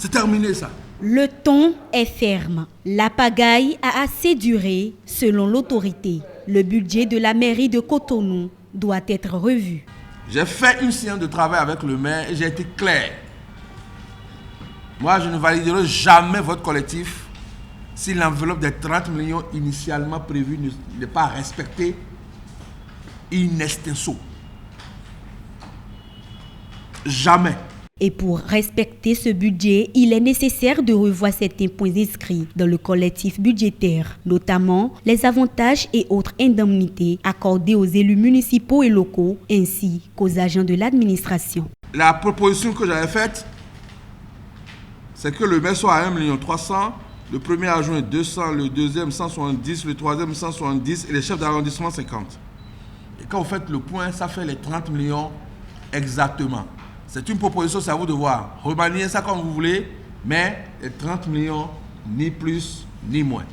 C'est terminé ça. Le ton est ferme. La pagaille a assez duré selon l'autorité. Le budget de la mairie de Cotonou doit être revu. J'ai fait une séance de travail avec le maire et j'ai été clair. Moi, je ne validerai jamais votre collectif si l'enveloppe des 30 millions initialement prévue n'est pas respectée in extenso. Jamais. Et pour respecter ce budget, il est nécessaire de revoir certains points inscrits dans le collectif budgétaire, notamment les avantages et autres indemnités accordées aux élus municipaux et locaux, ainsi qu'aux agents de l'administration. La proposition que j'avais faite, c'est que le maire soit à 1 300 000, le premier adjoint 200, le deuxième 170, le troisième 170 et les chefs d'arrondissement 50. Et quand vous faites le point, ça fait les 30 millions exactement. C'est une proposition, c'est à vous de voir. Remanier ça comme vous voulez, mais les 30 millions, ni plus ni moins.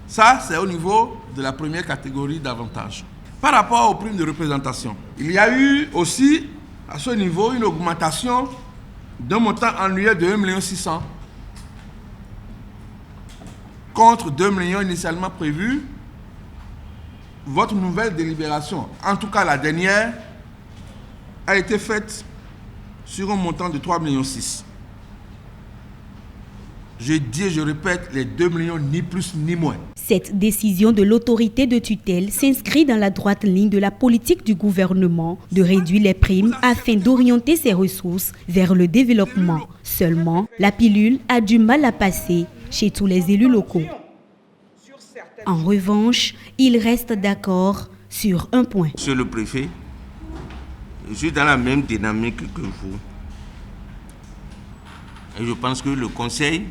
Ça, c'est au niveau de la première catégorie d'avantages. Par rapport aux primes de représentation, il y a eu aussi, à ce niveau, une augmentation d'un montant annuel de 1 600 000 contre 2 millions initialement prévus. Votre nouvelle délibération, en tout cas la dernière, a été faite sur un montant de 3,6 millions. Je dis et je répète, les 2 millions, ni plus ni moins. Cette décision de l'autorité de tutelle s'inscrit dans la droite ligne de la politique du gouvernement de réduire les primes afin d'orienter ses ressources vers le développement. Seulement, la pilule a du mal à passer chez tous les élus locaux. En revanche, il reste d'accord sur un point. Monsieur le préfet, je suis dans la même dynamique que vous. Et je pense que le conseil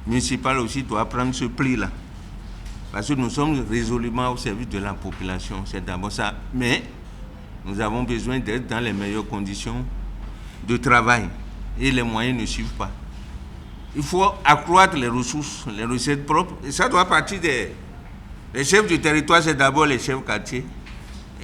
municipal aussi doit prendre ce pli-là. Parce que nous sommes résolument au service de la population, c'est d'abord ça. Mais nous avons besoin d'être dans les meilleures conditions de travail. Et les moyens ne suivent pas. Il faut accroître les ressources, les recettes propres. Et ça doit partir des chefs du territoire, c'est d'abord les chefs quartiers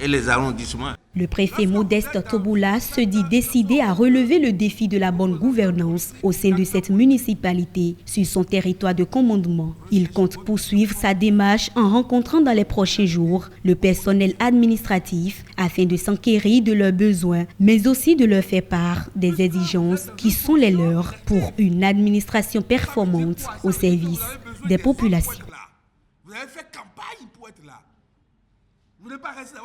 et les arrondissements. Le préfet Modeste Toboula se dit décidé à relever le défi de la bonne gouvernance au sein de cette municipalité sur son territoire de commandement. Il compte poursuivre sa démarche en rencontrant dans les prochains jours le personnel administratif afin de s'enquérir de leurs besoins, mais aussi de leur faire part des exigences qui sont les leurs pour une administration performante au service des populations. Vous avez fait campagne pour être là. Vous n'êtes pas resté.